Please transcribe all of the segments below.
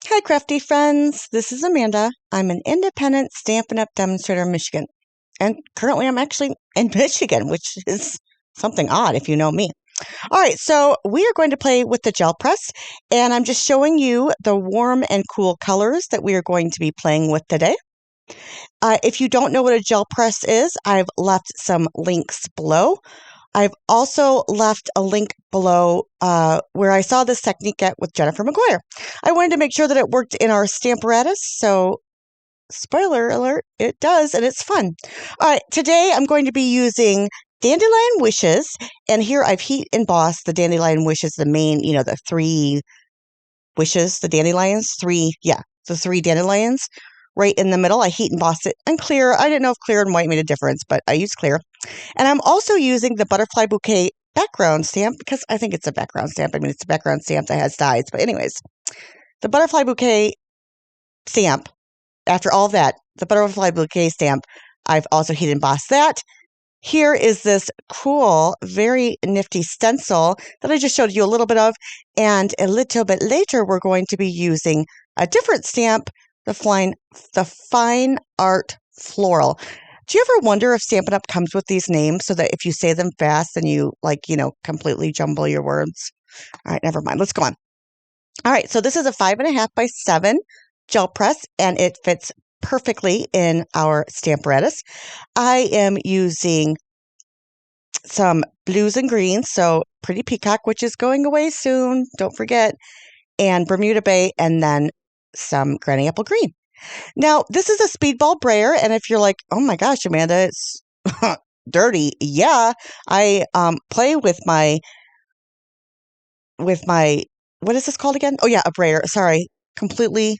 Hi, crafty friends. This is Amanda. I'm an independent Stampin' Up! Demonstrator in Michigan. And currently I'm actually in Michigan, which is something odd if you know me. All right, so we are going to play with the gel press, and I'm just showing you the warm and cool colors that we are going to be playing with today. If you don't know what a gel press is, I've left some links below. I've also left a link below where I saw this technique at with Jennifer McGuire. I wanted to make sure that it worked in our Stamparatus, so spoiler alert, it does, and it's fun. All right, today I'm going to be using Dandelion Wishes, and here I've heat embossed the Dandelion Wishes, the main, the three wishes, the dandelions, the three dandelions right in the middle. I heat embossed it in clear. I didn't know if clear and white made a difference, but I used clear. And I'm also using the butterfly bouquet background stamp because I think it's a background stamp. I mean, it's a background stamp that has dies. But anyways, the butterfly bouquet stamp, after all of that, the butterfly bouquet stamp, I've also heat embossed that. Here is this cool, very nifty stencil that I just showed you a little bit of. And a little bit later, we're going to be using a different stamp, the Fine Art Floral. Do you ever wonder if Stampin' Up! Comes with these names so that if you say them fast, then you, completely jumble your words? All right, never mind. Let's go on. All right, so this is a 5.5 by 7 gel press, and it fits perfectly in our Stamparatus. I am using some blues and greens, so Pretty Peacock, which is going away soon, don't forget, and Bermuda Bay, and then some Granny Apple Green. Now, this is a speedball brayer, and if you're like, oh my gosh, Amanda, it's dirty. Yeah, I play with my, what is this called again? Oh yeah, a brayer. Sorry, completely.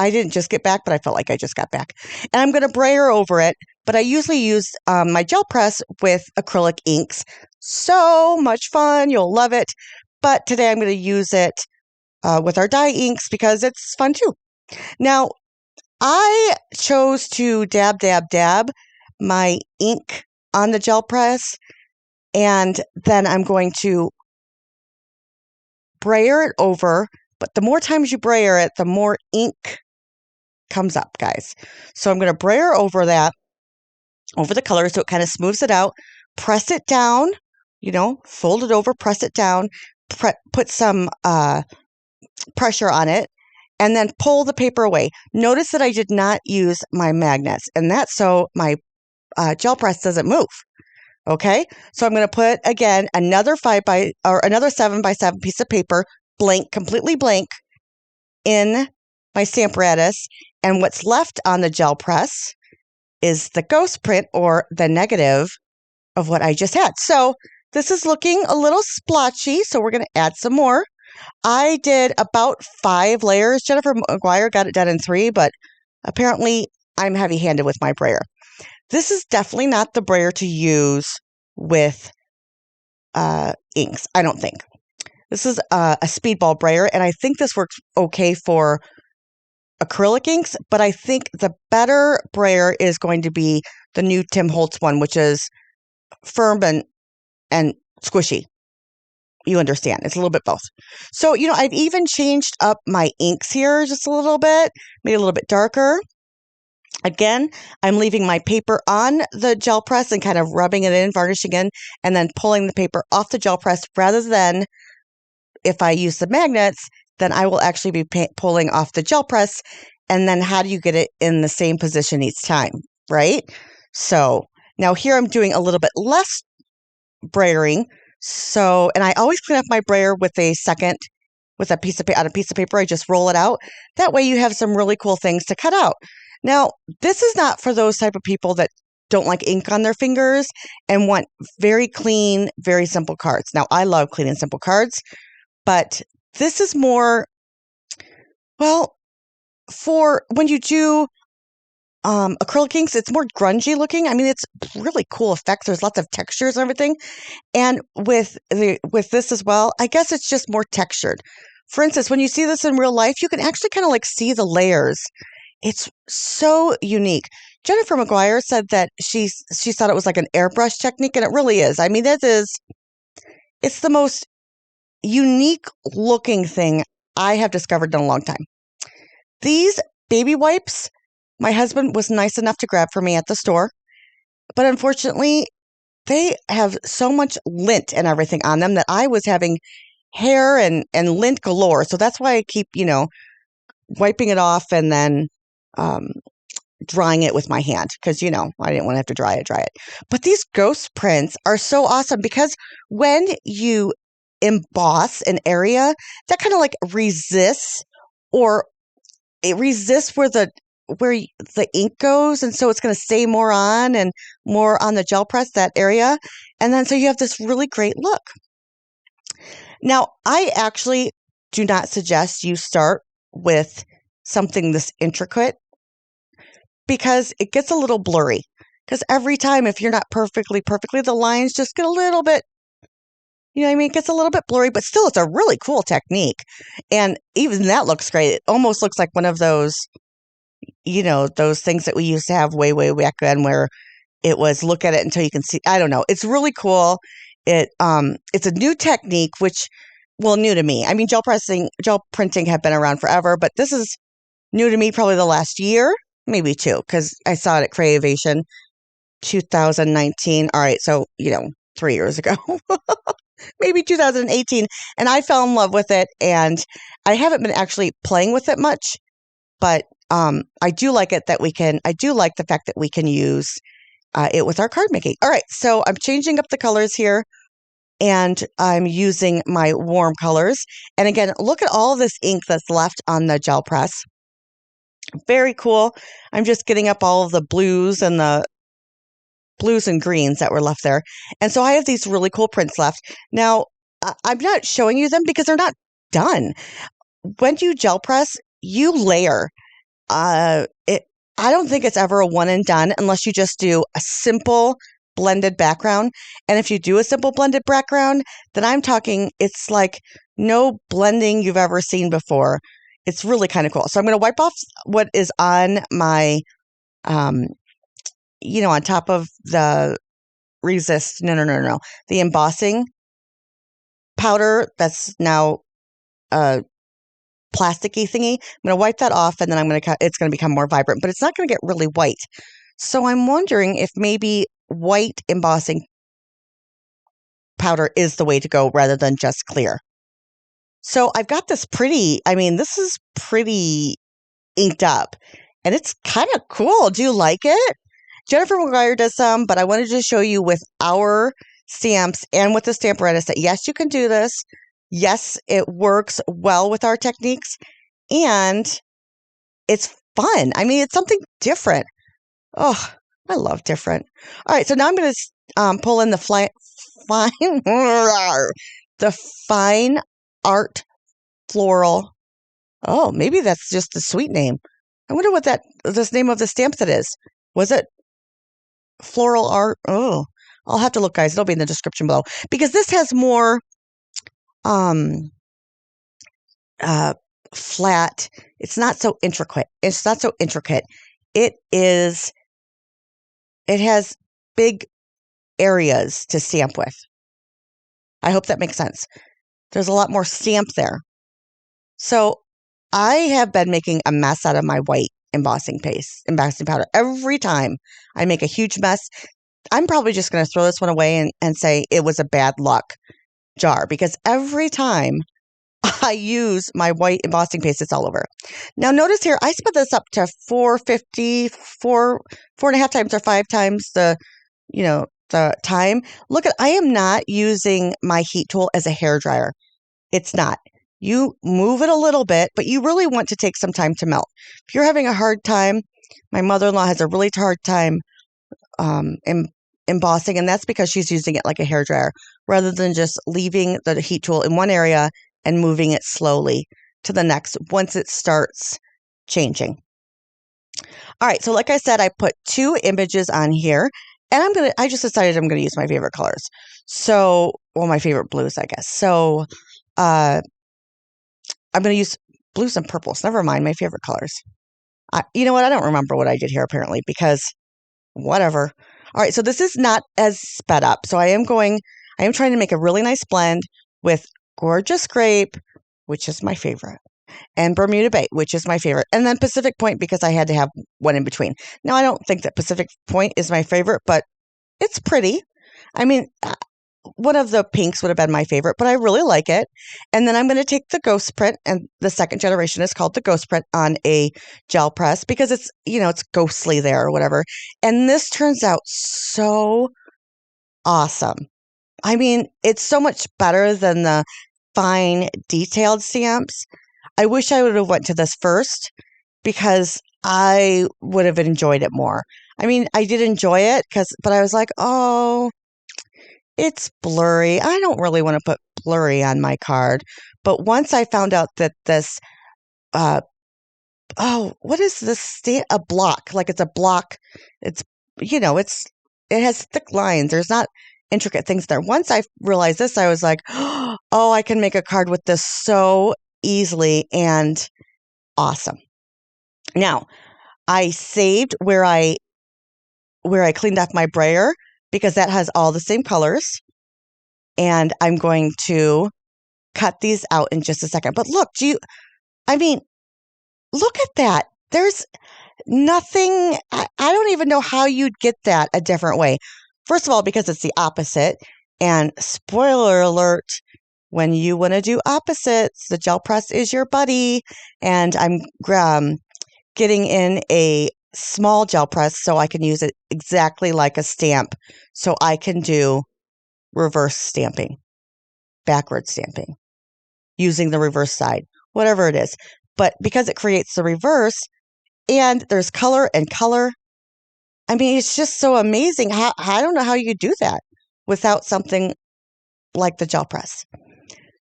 I didn't just get back, but I felt like I just got back. And I'm going to brayer over it, but I usually use my gel press with acrylic inks. So much fun. You'll love it. But today I'm going to use it with our dye inks because it's fun too. Now, I chose to dab my ink on the gel press, and then I'm going to brayer it over. But the more times you brayer it, the more ink comes up, guys. So I'm going to brayer over that, over the color, so it kind of smooths it out. Press it down, fold it over, press it down, put some pressure on it, and then pull the paper away. Notice that I did not use my magnets, and that's so my gel press doesn't move. Okay, so I'm going to put again another 7 by 7 piece of paper, blank, completely blank, in my Stamparatus, and what's left on the gel press is the ghost print or the negative of what I just had. So this is looking a little splotchy, so we're going to add some more. I did about 5 layers. Jennifer McGuire got it done in 3, but apparently I'm heavy-handed with my brayer. This is definitely not the brayer to use with inks, I don't think. This is a speedball brayer, and I think this works okay for acrylic inks, but I think the better brayer is going to be the new Tim Holtz one, which is firm and squishy. You understand. It's a little bit both. So, I've even changed up my inks here just a little bit, made it a little bit darker. Again, I'm leaving my paper on the gel press and kind of rubbing it in, varnishing in, and then pulling the paper off the gel press rather than if I use the magnets, then I will actually be pulling off the gel press. And then how do you get it in the same position each time, right? So now here I'm doing a little bit less brayering. So, and I always clean up my brayer with a piece of paper. I just roll it out. That way you have some really cool things to cut out. Now, this is not for those type of people that don't like ink on their fingers and want very clean, very simple cards. Now, I love clean and simple cards, but this is more, well, for when you do acrylic inks, it's more grungy looking. I mean, it's really cool effects. There's lots of textures and everything. And with this as well, I guess it's just more textured. For instance, when you see this in real life, you can actually kind of see the layers. It's so unique. Jennifer McGuire said that she thought it was like an airbrush technique, and it really is. I mean, it's the most unique looking thing I have discovered in a long time. These baby wipes, my husband was nice enough to grab for me at the store, but unfortunately, they have so much lint and everything on them that I was having hair and lint galore. So that's why I keep, wiping it off and then drying it with my hand because, I didn't want to have to dry it. But these ghost prints are so awesome because when you emboss an area, that kind of like resists, or it resists where the ink goes, and so it's going to stay more on and more on the gel press, that area. And then so you have this really great look. Now, I actually do not suggest you start with something this intricate because it gets a little blurry. Because every time, if you're not perfectly, the lines just get a little bit, it gets a little bit blurry, but still it's a really cool technique. And even that looks great. It almost looks like one of those, those things that we used to have way, way back then where it was look at it until you can see. I don't know. It's really cool. It's a new technique, new to me. I mean, gel printing have been around forever, but this is new to me probably the last year, maybe two, because I saw it at Creavation 2019. All right, so, 3 years ago, maybe 2018. And I fell in love with it, and I haven't been actually playing with it much, but I do like it I do like the fact that we can use it with our card making. All right, so I'm changing up the colors here, and I'm using my warm colors. And again, look at all of this ink that's left on the gel press. Very cool. I'm just getting up all of the blues and greens that were left there. And so I have these really cool prints left. Now, I'm not showing you them because they're not done. When you gel press, you layer. I don't think it's ever a one and done unless you just do a simple blended background. And if you do a simple blended background, then I'm talking, it's like no blending you've ever seen before. It's really kind of cool. So I'm going to wipe off what is on my, on top of the the embossing powder that's now plasticky thingy. I'm going to wipe that off, and then it's going to become more vibrant, but it's not going to get really white. So I'm wondering if maybe white embossing powder is the way to go rather than just clear. So I've got this this is pretty inked up, and it's kind of cool. Do you like it? Jennifer McGuire does some, but I wanted to show you with our stamps and with the Stamparatus that yes, you can do this. Yes, it works well with our techniques, and it's fun. It's something different. Oh, I love different. All right, so now I'm going to pull in the fine art floral. Oh, maybe that's just the sweet name. I wonder what this name of the stamp that is. Was it floral art? Oh, I'll have to look, guys. It'll be in the description below because this has more flat. It's not so intricate. It has big areas to stamp with. I hope that makes sense. There's a lot more stamp there. So I have been making a mess out of my white embossing powder. Every time I make a huge mess, I'm probably just going to throw this one away and say it was a bad luck jar because every time I use my white embossing paste, it's all over. Now notice here, I sped this up to 450, 4.5 times or 5 times the time. Look I am not using my heat tool as a hair dryer. It's not. You move it a little bit, but you really want to take some time to melt. If you're having a hard time, my mother-in-law has a really hard time embossing, and that's because she's using it like a hair dryer rather than just leaving the heat tool in one area and moving it slowly to the next once it starts changing. All right, so like I said, I put 2 images on here, and I just decided I'm going to use my favorite colors. So, my favorite blues, I guess. So, I'm going to use blues and purples. Never mind, my favorite colors. You know what? I don't remember what I did here, apparently, because whatever. All right, so this is not as sped up. So I am trying to make a really nice blend with Gorgeous Grape, which is my favorite. and Bermuda Bay, which is my favorite. And then Pacific Point because I had to have one in between. Now, I don't think that Pacific Point is my favorite, but it's pretty. I mean, one of the pinks would have been my favorite, but I really like it. And then I'm going to take the ghost print, and the second generation is called the ghost print on a gel press because it's, it's ghostly there or whatever. And this turns out so awesome. I mean, it's so much better than the fine detailed stamps. I wish I would have went to this first because I would have enjoyed it more. I mean, I did enjoy it but I was like, oh, it's blurry. I don't really want to put blurry on my card. But once I found out that this, what is this? A block. Like it's a block. It's, it has thick lines. There's not intricate things there. Once I realized this, I was like, oh, I can make a card with this so easily and awesome. Now, I saved where I cleaned off my brayer because that has all the same colors. And I'm going to cut these out in just a second. But look, look at that. There's nothing, I don't even know how you'd get that a different way. First of all, because it's the opposite. And spoiler alert, when you want to do opposites, the gel press is your buddy. And I'm getting in a small gel press so I can use it exactly like a stamp. So I can do reverse stamping, backward stamping, using the reverse side, whatever it is. But because it creates the reverse and there's color and color, I mean, it's just so amazing. I don't know how you do that without something like the gel press.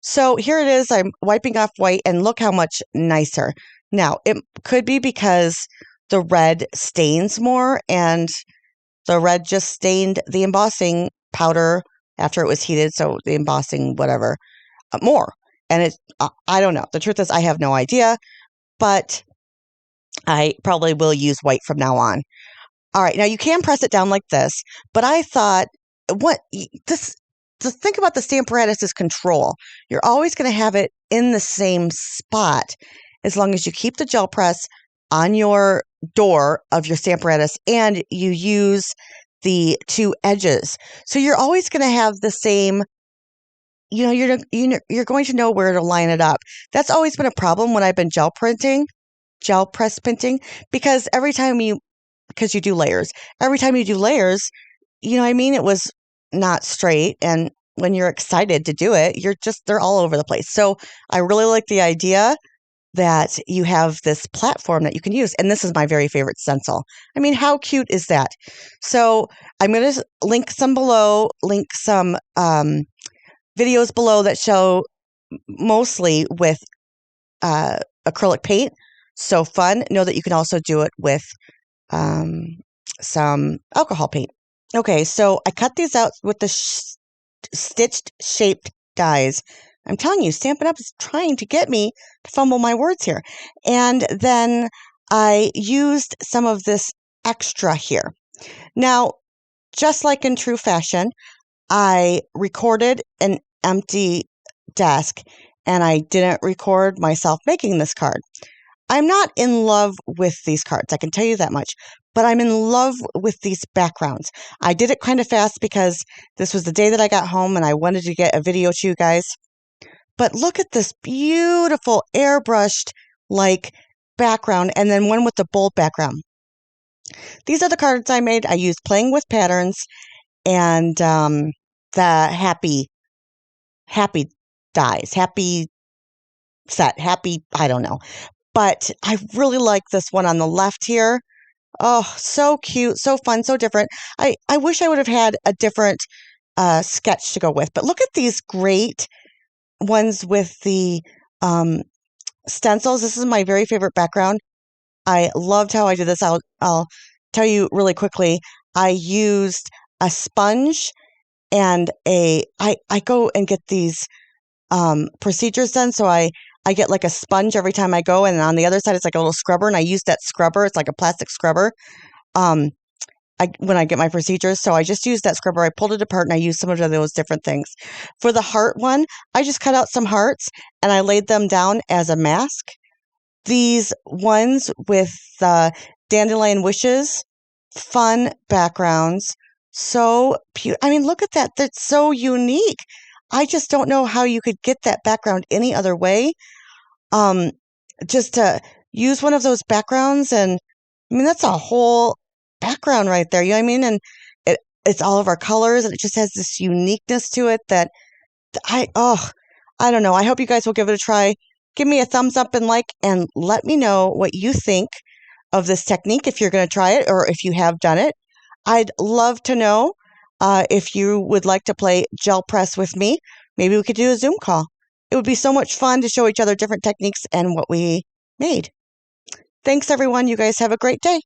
So here it is. I'm wiping off white and look how much nicer. Now, it could be because the red stains more and the red just stained the embossing powder after it was heated. So the embossing, whatever, more. And I don't know. The truth is I have no idea, but I probably will use white from now on. All right. Now you can press it down like this, but I thought the thing about the Stamparatus is control. You're always going to have it in the same spot as long as you keep the gel press on your door of your Stamparatus and you use the two edges. So you're always going to have the same, you're going to know where to line it up. That's always been a problem when I've been gel press printing, because because you do layers. Every time you do layers, it was not straight. And when you're excited to do it, they're all over the place. So I really like the idea that you have this platform that you can use. And this is my very favorite stencil. I mean, how cute is that? So I'm going to link some videos below that show mostly with acrylic paint. So fun. Know that you can also do it with some alcohol paint. Okay, so I cut these out with the stitched shaped dies. I'm telling you, Stampin' Up! Is trying to get me to fumble my words here. And then I used some of this extra here. Now, just like in true fashion, I recorded an empty desk and I didn't record myself making this card. I'm not in love with these cards, I can tell you that much, but I'm in love with these backgrounds. I did it kind of fast because this was the day that I got home and I wanted to get a video to you guys. But look at this beautiful airbrushed like background and then one with the bold background. These are the cards I made. I used Playing with Patterns and the happy dies, happy set, happy, I don't know. But I really like this one on the left here. Oh, so cute, so fun, so different. I wish I would have had a different sketch to go with. But look at these great ones with the stencils. This is my very favorite background. I loved how I did this. I'll tell you really quickly. I used a sponge and I go and get these procedures done. So I get like a sponge every time I go, and on the other side it's like a little scrubber, and I use that scrubber. It's like a plastic scrubber. when I get my procedures. So I just used that scrubber. I pulled it apart and I used some of those different things. For the heart one, I just cut out some hearts and I laid them down as a mask. These ones with dandelion wishes, fun backgrounds. So I mean, look at that. That's so unique. I just don't know how you could get that background any other way. Just to use one of those backgrounds, and I mean, that's a whole background right there. You know what I mean? And it's all of our colors, and it just has this uniqueness to it that I don't know. I hope you guys will give it a try. Give me a thumbs up and like, and let me know what you think of this technique if you're going to try it or if you have done it. I'd love to know if you would like to play gel press with me. Maybe we could do a Zoom call. It would be so much fun to show each other different techniques and what we made. Thanks, everyone. You guys have a great day.